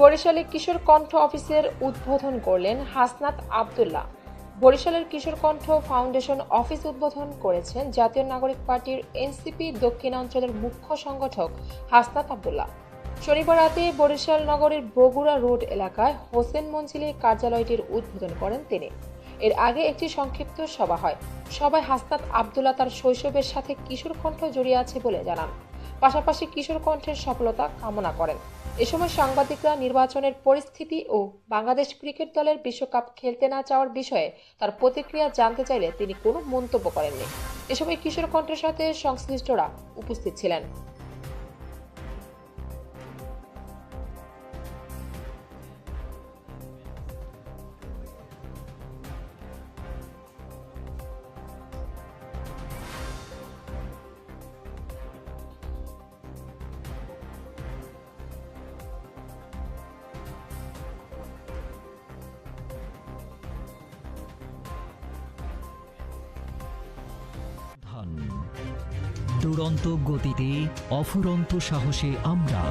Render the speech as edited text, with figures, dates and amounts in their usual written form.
বরিশালে কিশোর কণ্ঠ অফিসের উদ্বোধন করলেন হাসনাত আব্দুল্লাহ। বরিশালের কিশোর কণ্ঠ ফাউন্ডেশন অফিস উদ্বোধন করেছেন জাতীয় নাগরিক পার্টির এনসিপি দক্ষিণাঞ্চলের মুখ্য সংগঠক হাসনাত আব্দুল্লাহ। শনিবার রাতে বরিশাল নগরীর বগুড়া রোড এলাকায় হোসেন মঞ্জিলের কার্যালয়টির উদ্বোধন করেন তিনি। এর আগে একটি সংক্ষিপ্ত সভা হয়। সভায় হাসনাত আব্দুল্লাহ তার শৈশবের সাথে কিশোর কণ্ঠ জড়িয়ে আছে বলে জানান। পাশাপাশি কিশোর কণ্ঠের সফলতা কামনা করেন। এ সময় সাংবাদিকরা নির্বাচনের পরিস্থিতি ও বাংলাদেশ ক্রিকেট দলের বিশ্বকাপ খেলতে না চাওয়ার বিষয়ে তার প্রতিক্রিয়া জানতে চাইলে তিনি কোনো মন্তব্য করেননি। এ সময় কিশোর কণ্ঠের সাথে সংশ্লিষ্টরা উপস্থিত ছিলেন। দুরন্ত গতিতে অফুরন্ত সাহসে আমরা